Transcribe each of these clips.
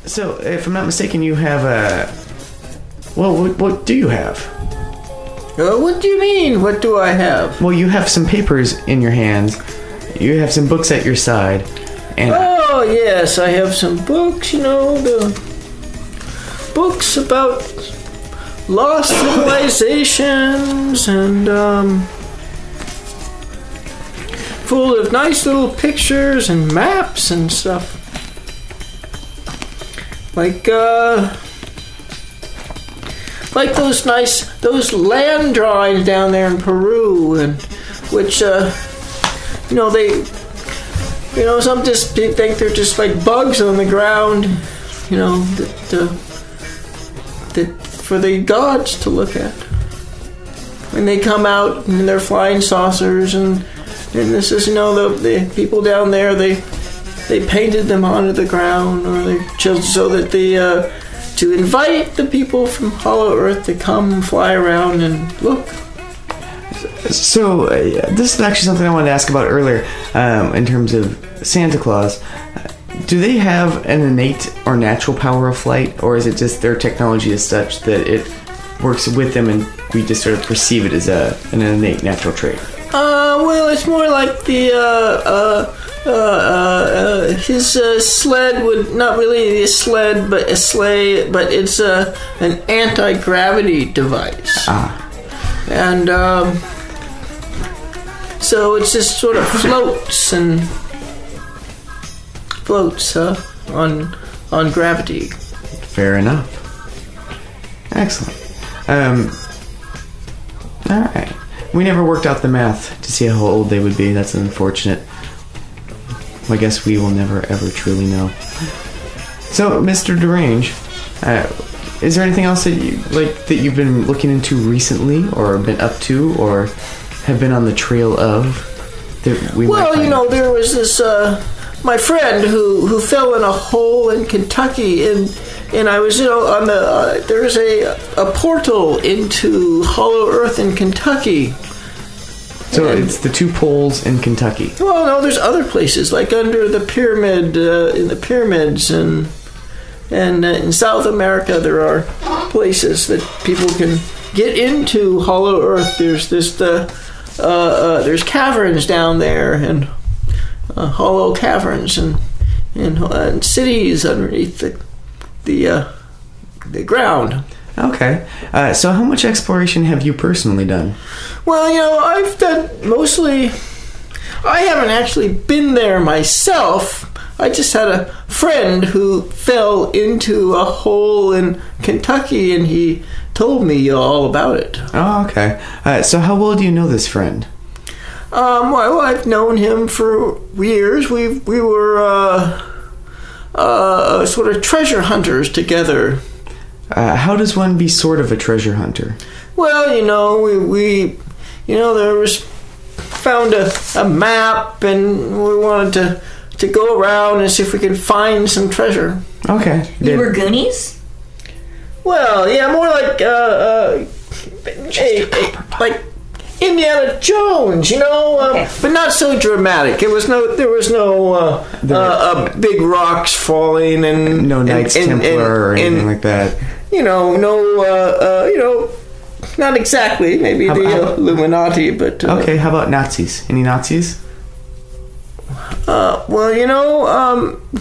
So, if I'm not mistaken, you have a... Well, what do you have? What do you mean? What do I have? Well, you have some papers in your hands. You have some books at your side. And Oh, yes, I have some books, the books about lost civilizations and, full of nice little pictures and maps and stuff. Like those land drawings down there in Peru, and which, some just think they're just like bugs on the ground, that for the gods to look at. When they come out in their flying saucers, and this is, the people down there, they painted them onto the ground, or they just so that to invite the people from Hollow Earth to come fly around and look. So, this is actually something I wanted to ask about earlier, in terms of Santa Claus. Do they have an innate or natural power of flight, or is it just their technology is such that it works with them and we just sort of perceive it as an innate natural trait? Well, it's more like his sled would not really be a sled, but a sleigh, but it's an anti-gravity device. And so it just sort of floats on gravity. Fair enough. Excellent. All right. We never worked out the math to see how old they would be. That's unfortunate. I guess we will never, ever truly know. So, Mr. De Range, is there anything else that you've been looking into recently, or been up to, or have been on the trail of? That we there was this my friend who fell in a hole in Kentucky, and I was on the there's a portal into Hollow Earth in Kentucky. So it's the two poles in Kentucky. Well, no, there's other places, like under the pyramid, in the pyramids, and in South America there are places that people can get into Hollow Earth. There's there's caverns down there, and hollow caverns, and cities underneath the ground. Okay. So how much exploration have you personally done? Well, I've done mostly... I haven't actually been there myself. I just had a friend who fell into a hole in Kentucky, and he told me all about it. Oh, okay. So how well do you know this friend? Well, I've known him for years. We were sort of treasure hunters together. How does one be sort of a treasure hunter? Well, we there was found a map, and we wanted to go around and see if we could find some treasure. Okay. You were Goonies? Well, yeah, more like like Indiana Jones, Okay. but not so dramatic. There was no big rocks falling, and no Knights Templar or anything like that. Not exactly. Maybe the Illuminati, but okay. How about Nazis? Any Nazis?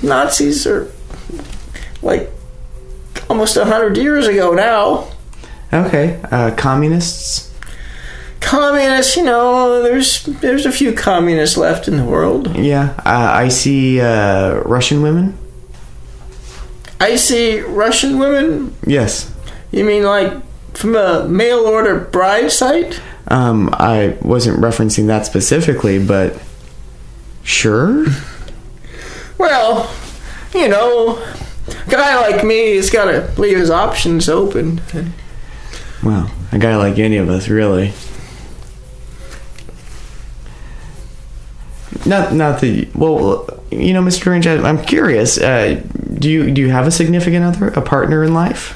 Nazis are like almost 100 years ago now. Okay. Communists? Communists, there's a few communists left in the world. Yeah. I see Russian women. I see Russian women? Yes. You mean like from a mail order bride site? I wasn't referencing that specifically, but sure. Well, a guy like me has got to leave his options open. Well, a guy like any of us, really. Not that. Well, Mr. Range, I'm curious. Do you have a significant other, a partner in life?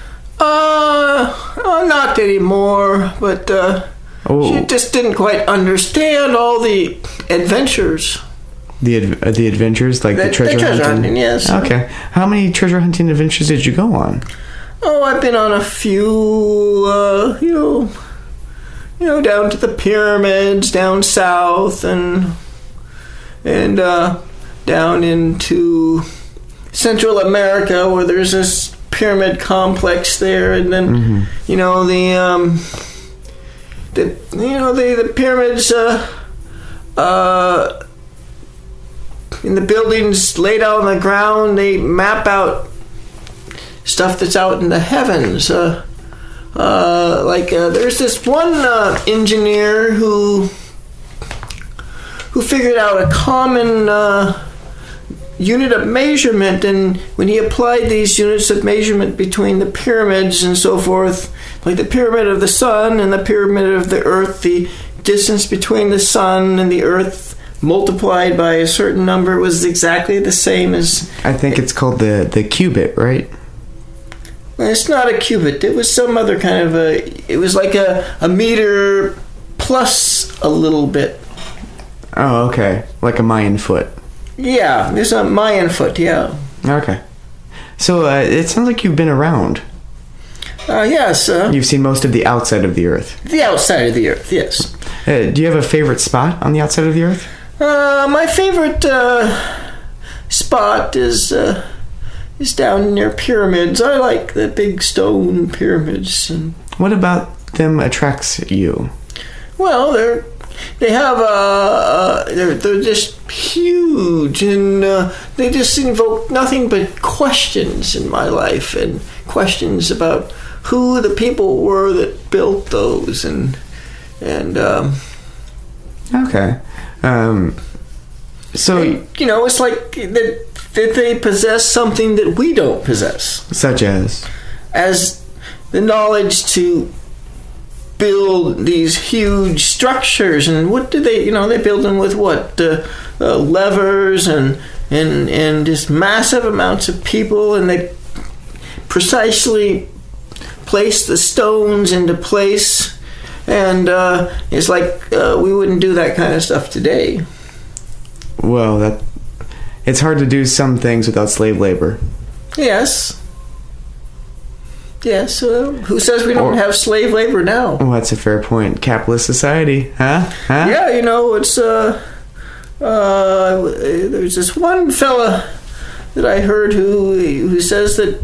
Not anymore. But she just didn't quite understand all the adventures The adventures, like the treasure hunting? Yes. Okay. How many treasure hunting adventures did you go on? Oh, I've been on a few, down to the pyramids, down south, and down into Central America, where there's this pyramid complex there, and then the pyramids in the buildings laid out on the ground. They map out stuff that's out in the heavens. There's this one engineer who figured out a common unit of measurement, and when he applied these units of measurement between the pyramids and so forth, like the pyramid of the sun and the pyramid of the earth, the distance between the sun and the earth multiplied by a certain number was exactly the same as... I think it's called the cubit, right? It's not a cubit. It was some other kind of it was like a meter plus a little bit. Oh, okay. Like a Mayan foot. Yeah, there's a Mayan foot, yeah. Okay. So it sounds like you've been around. Yes. You've seen most of the outside of the Earth. The outside of the Earth, yes. Do you have a favorite spot on the outside of the Earth? My favorite spot is down near pyramids. I like the big stone pyramids. And what about them attracts you? Well, they're just huge, and they just invoke nothing but questions in my life, and questions about who the people were that built those, and okay. So it's like that they possess something that we don't possess, such as the knowledge to build these huge structures. And what do they build them with? What levers and just massive amounts of people, and they precisely place the stones into place. And it's like we wouldn't do that kind of stuff today. Well, it's hard to do some things without slave labor. Yes. Yes. Who says we don't have slave labor now? Well, that's a fair point. Capitalist society, huh? Yeah, it's there's this one fella that I heard who says that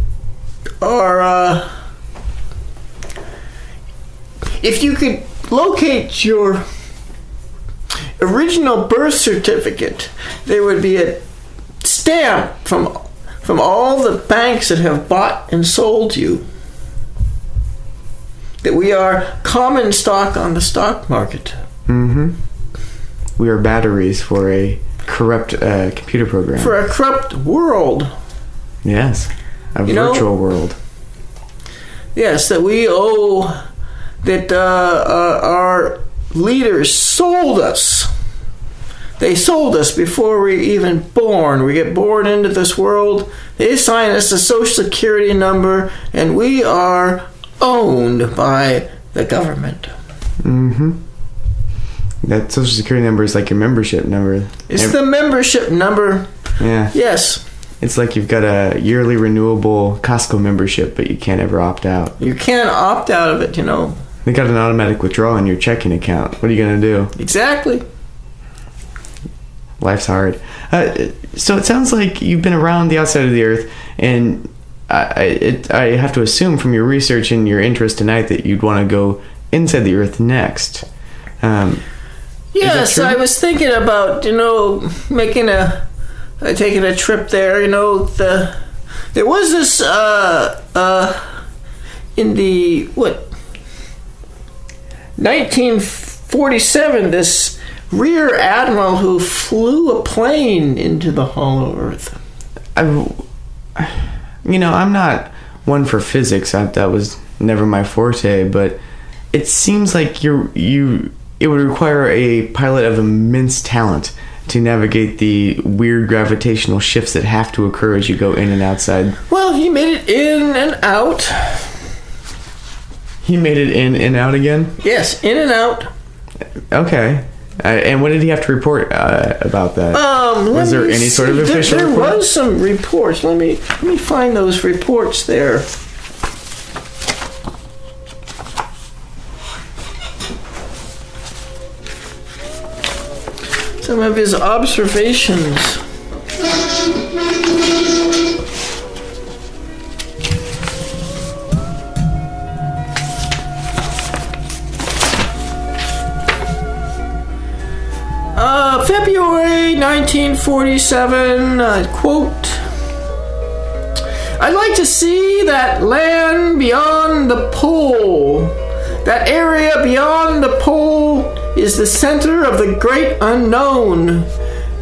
if you could locate your original birth certificate, there would be a stamp from all the banks that have bought and sold you that we are common stock on the stock market. Mm-hmm. We are batteries for a corrupt computer program. For a corrupt world. Yes. A virtual world. Yes, that we owe... that our leaders sold us. They sold us before we were even born. We get born into this world. They assign us a social security number, and we are owned by the government. Mm-hmm. That social security number is like your membership number. It's the membership number. Yeah. Yes. It's like you've got a yearly renewable Costco membership, but you can't ever opt out. You can't opt out of it, They got an automatic withdrawal in your checking account. What are you going to do? Exactly. Life's hard. So it sounds like you've been around the outside of the Earth, and I have to assume from your research and your interest tonight that you'd want to go inside the Earth next. Yes, I was thinking about, taking a trip there. There was this in the 1947, this rear admiral who flew a plane into the hollow Earth. I'm not one for physics. That was never my forte, but it seems like it would require a pilot of immense talent to navigate the weird gravitational shifts that have to occur as you go in and outside. Well, he made it in and out. He made it in and out again? Yes, in and out. Okay. And what did he have to report about that? Was there any sort of official There report? was some reports. Let me find those reports there. Some of his observations. February 1947, quote, "I'd like to see that land beyond the pole. That area beyond the pole is the center of the great unknown.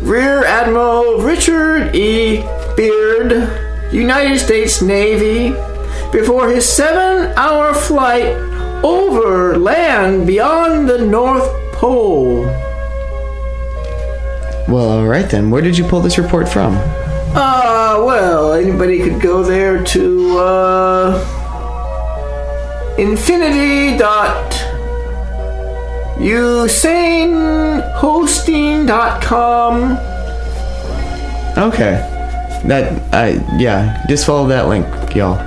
Rear Admiral Richard E. Beard, United States Navy, before his 7-hour flight over land beyond the North Pole." Well, all right then. Where did you pull this report from? Well, anybody could go there to infinity.usanehosting.com. Okay. Just follow that link, y'all.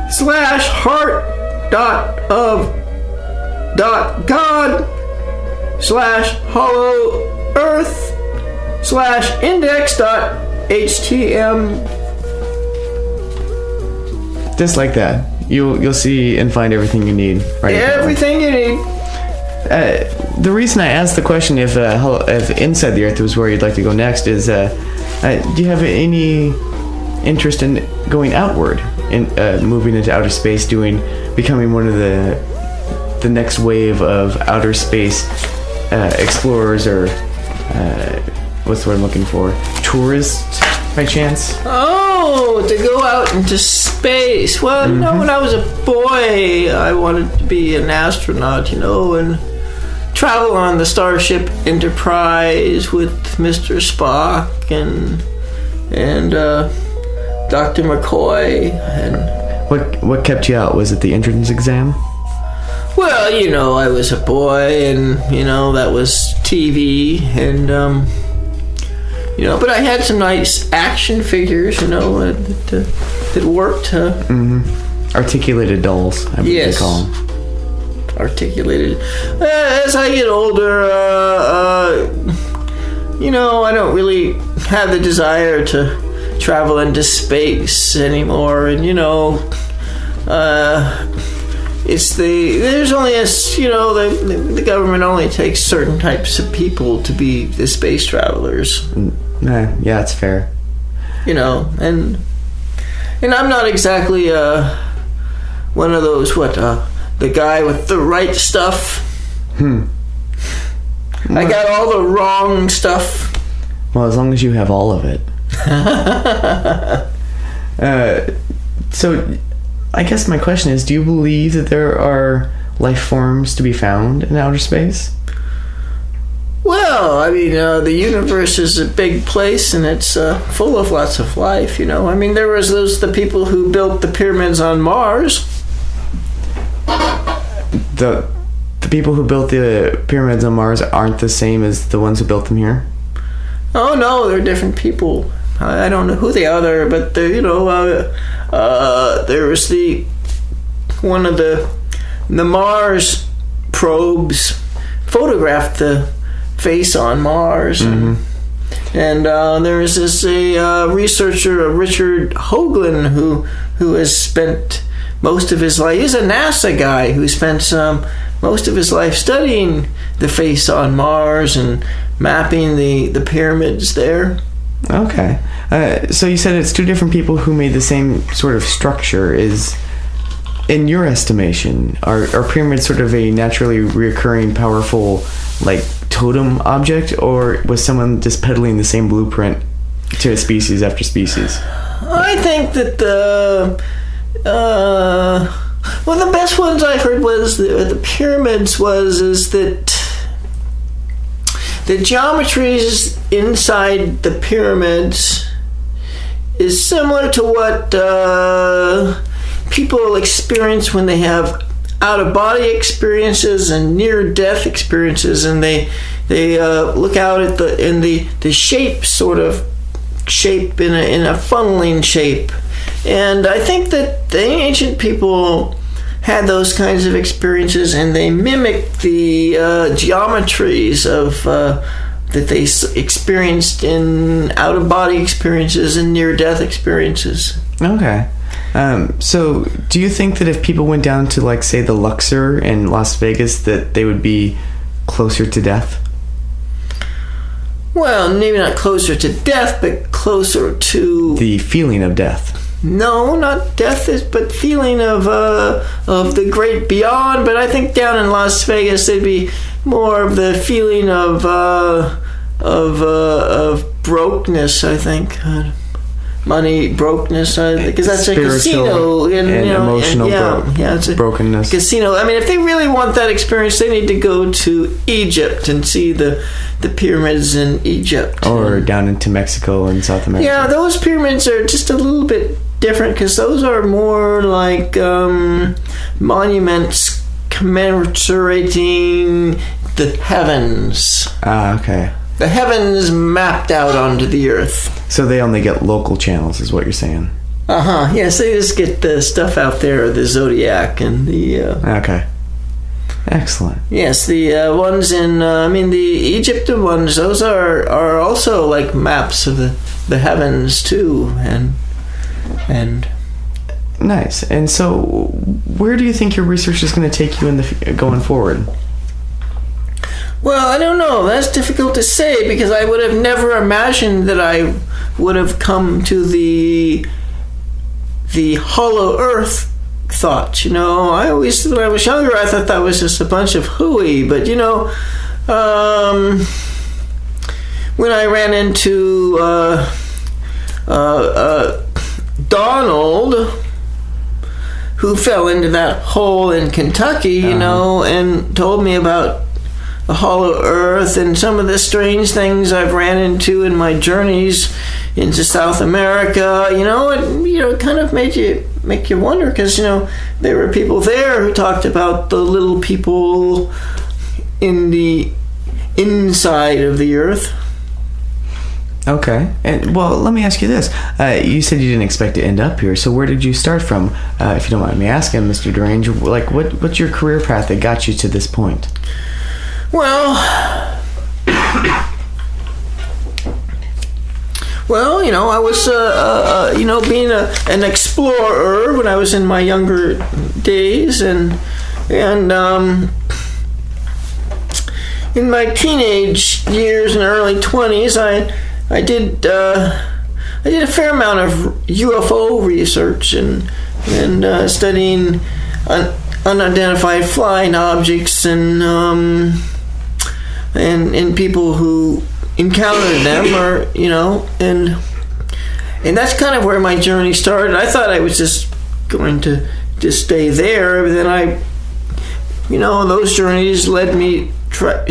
/heart.god/hollow earth/index.htm. Just like that. You'll see and find everything you need. Right. Everything you need. The reason I asked the question if inside the Earth was where you'd like to go next is, do you have any interest in going outward, in moving into outer space, becoming one of the next wave of outer space explorers, or what's the word I'm looking for? Tourists, by chance? Oh, to go out into space. Well, you know, when I was a boy, I wanted to be an astronaut, and travel on the Starship Enterprise with Mr. Spock and Dr. McCoy. And what kept you out? Was it the entrance exam? well, I was a boy, and that was TV, and but I had some nice action figures, that worked. Articulated dolls, I believe they call them. Articulated. As I get older, I don't really have the desire to travel into space anymore, and there's only the government only takes certain types of people to be the space travelers. Yeah, it's fair. And I'm not exactly one of those the guy with the right stuff. I got all the wrong stuff. Well, as long as you have all of it. So, I guess my question is, do you believe that there are life forms to be found in outer space? Well, the universe is a big place, and it's full of lots of life, there was the people who built the pyramids on Mars. The people who built the pyramids on Mars aren't the same as the ones who built them here? Oh, no, they're different people. I don't know who they are, but there was one of the Mars probes photographed the face on Mars, and there is this researcher, Richard Hoagland, who has spent most of his life. He's a NASA guy who spent most of his life studying the face on Mars and mapping the pyramids there. Okay. So you said it's two different people who made the same sort of structure. In your estimation, are pyramids sort of a naturally reoccurring, powerful, totem object, or was someone just peddling the same blueprint to species after species? I think that the best ones I heard was the pyramids is that the geometries inside the pyramids is similar to what people experience when they have out-of-body experiences and near-death experiences, and they look out at the shape, sort of shape in a funneling shape. And I think that the ancient people had those kinds of experiences, and they mimicked the geometries of that they experienced in out-of-body experiences and near-death experiences. Okay. So do you think that if people went down to, like, say, the Luxor in Las Vegas, that they would be closer to death? Well, maybe not closer to death, but closer to the feeling of death. No, not death, but feeling of the great beyond. But I think down in Las Vegas, there'd be more of the feeling of brokenness. I think money brokenness, because that's a casino and emotional it's a brokenness. Casino. I mean, if they really want that experience, they need to go to Egypt and see the pyramids in Egypt, or down into Mexico and South America. Yeah, those pyramids are just a little bit different, because those are more like monuments commemorating the heavens. Ah, okay. The heavens mapped out onto the earth. So they only get local channels, is what you're saying? Yes, they just get the stuff out there, the zodiac and the... Okay. Excellent. Yes, the ones in... the Egyptian ones, those are also like maps of the heavens, too, and... Nice. And so, where do you think your research is going to take you going forward? Well, I don't know. That's difficult to say, because I would have never imagined that I would have come to the hollow earth thought. You know, I always, when I was younger, I thought that was just a bunch of hooey. But, you know, when I ran into Donald, who fell into that hole in Kentucky, you know, and told me about the hollow earth and some of the strange things I've ran into in my journeys into South America, it kind of make you wonder, because, there were people there who talked about the little people in the inside of the earth. Okay. And, well, let me ask you this. You said you didn't expect to end up here, so where did you start from? If you don't mind me asking, Mr. De Range, like, what's your career path that got you to this point? Well, I was, being an explorer when I was in my younger days, and in my teenage years and early 20s, I did a fair amount of UFO research and studying unidentified flying objects and people who encountered them, or and that's kind of where my journey started. I thought I was just going to stay there, but then those journeys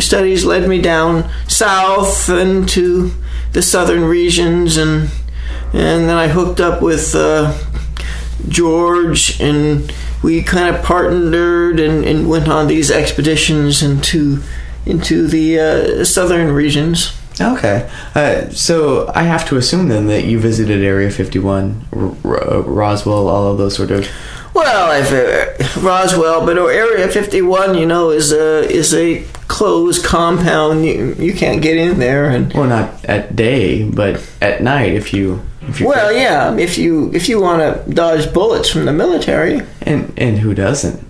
studies led me down south into the southern regions, and then I hooked up with George, and we kind of partnered and went on these expeditions into the southern regions. Okay. So I have to assume then that you visited Area 51, Roswell, all of those sort of... Well, Roswell, but Area 51, is a closed compound. You can't get in there, and well, not at day, but at night if you. Well, yeah, if you want to dodge bullets from the military. And who doesn't?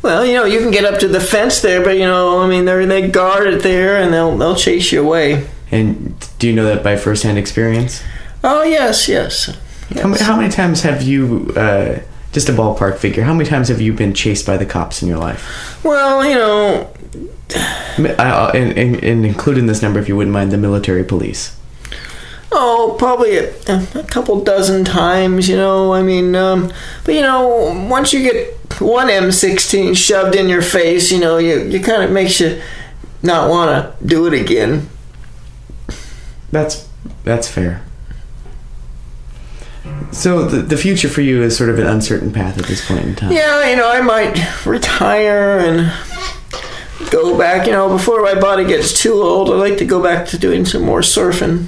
Well, you can get up to the fence there, but they guard it there, and they'll chase you away. And do you know that by firsthand experience? Oh, yes. How many times have you? Just a ballpark figure. How many times have you been chased by the cops in your life? Well, and include in this number, if you wouldn't mind, the military police. Oh, probably a couple dozen times, but once you get one M16 shoved in your face, you kind of makes you not want to do it again. That's fair. So the future for you is sort of an uncertain path at this point in time. Yeah, I might retire and go back, before my body gets too old. I'd like to go back to doing some more surfing.